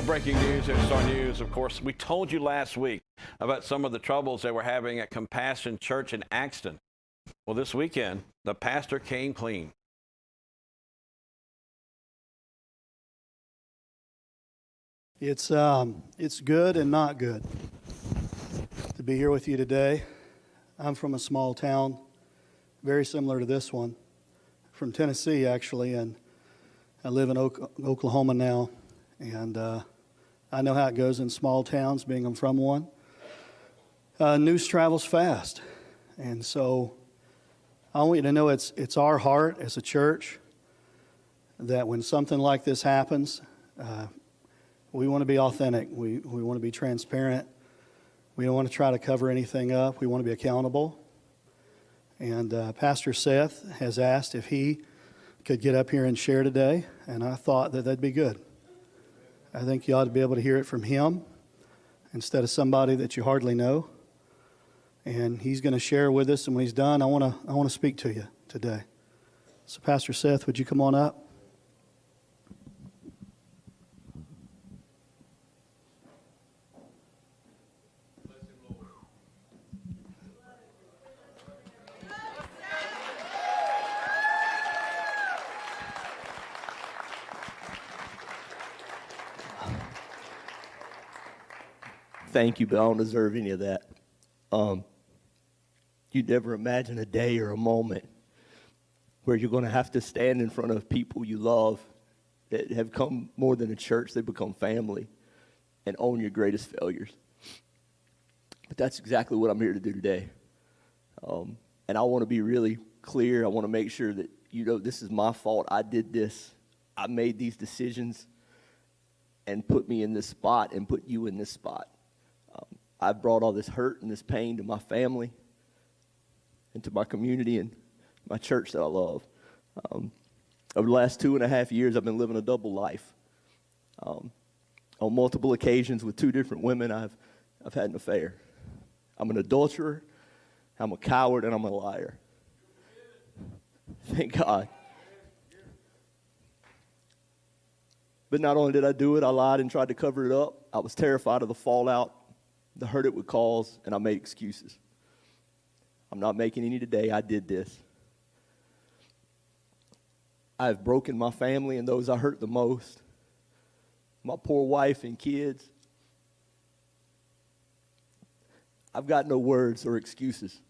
Breaking news at Star News. Of course, we told you last week about some of the troubles they were having at Compassion Church in Axton. Well, this weekend, the pastor came clean. It's good and not good to be here with you today. I'm from a small town, very similar to this one, from Tennessee actually, and I live in Oklahoma now, and I know how it goes in small towns, being I'm from one. News travels fast, and so I want you to know it's our heart as a church that when something like this happens, we want to be authentic. We want to be transparent. We don't want to try to cover anything up. We want to be accountable. And Pastor Seth has asked if he could get up here and share today, and I thought that that'd be good. I think you ought to be able to hear it from him instead of somebody that you hardly know. And he's going to share with us, and when he's done, I want to speak to you today. So Pastor Seth, would you come on up? Thank you, but I don't deserve any of that. You'd never imagine a day or a moment where you're going to have to stand in front of people you love that have come more than a church, they become family, and own your greatest failures. But that's exactly what I'm here to do today. And I want to be really clear. I want to make sure that you know this is my fault. I did this. I made these decisions and put me in this spot and put you in this spot. I've brought all this hurt and this pain to my family and to my community and my church that I love. Over the last 2.5 years, I've been living a double life. On multiple occasions with 2 different women, I've had an affair. I'm an adulterer, I'm a coward, and I'm a liar. Thank God. But not only did I do it, I lied and tried to cover it up. I was terrified of the fallout, the hurt it would cause, and I made excuses. I'm not making any today. I did this. I have broken my family and those I hurt the most. My poor wife and kids. I've got no words or excuses.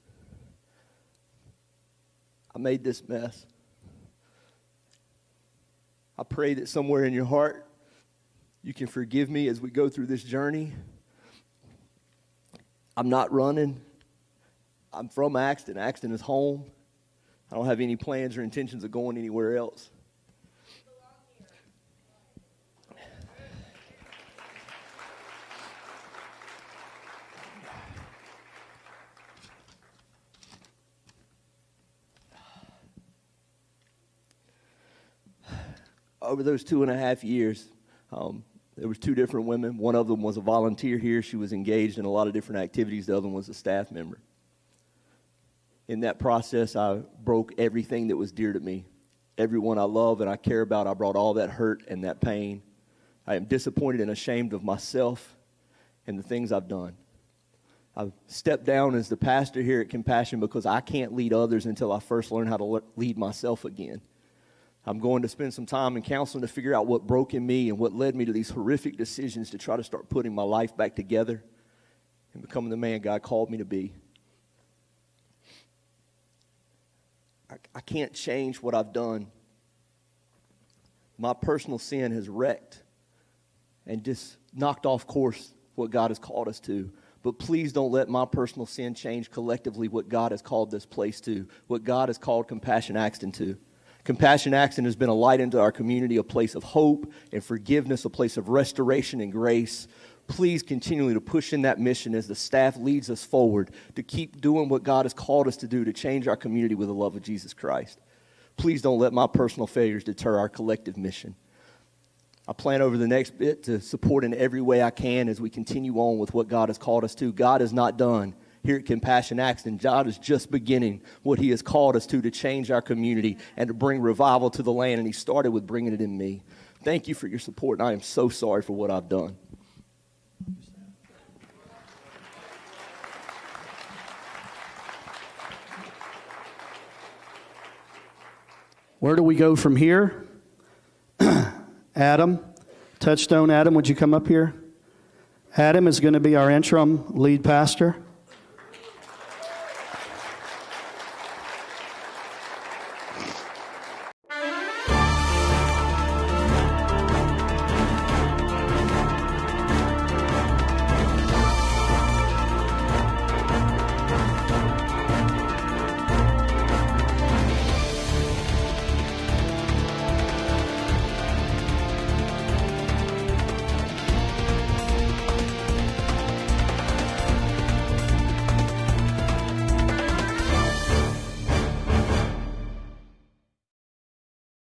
I made this mess. I pray that somewhere in your heart you can forgive me as we go through this journey. I'm not running. I'm from Axton. Axton is home. I don't have any plans or intentions of going anywhere else. Over those 2.5 years, there was 2 different women. One of them was a volunteer here. She was engaged in a lot of different activities. The other one was a staff member. In that process, I broke everything that was dear to me. Everyone I love and I care about, I brought all that hurt and that pain. I am disappointed and ashamed of myself and the things I've done. I've stepped down as the pastor here at Compassion because I can't lead others until I first learn how to lead myself again. I'm going to spend some time in counseling to figure out what broke in me and what led me to these horrific decisions to try to start putting my life back together and becoming the man God called me to be. I can't change what I've done. My personal sin has wrecked and just knocked off course what God has called us to. But please don't let my personal sin change collectively what God has called this place to, what God has called Compassion Axton to. Compassion Axton has been a light into our community, a place of hope and forgiveness, a place of restoration and grace, Please continually to push in that mission as the staff leads us forward to keep doing what God has called us to do to change our community with the love of Jesus Christ. Please don't let my personal failures deter our collective mission. I plan over the next bit to support in every way I can as we continue on with what God has called us to. God is not done here at Compassion Axton. God is just beginning what he has called us to change our community and to bring revival to the land, and he started with bringing it in me. Thank you for your support, and I am so sorry for what I've done. Where do we go from here? Adam, Touchstone Adam, would you come up here? Adam is going to be our interim lead pastor.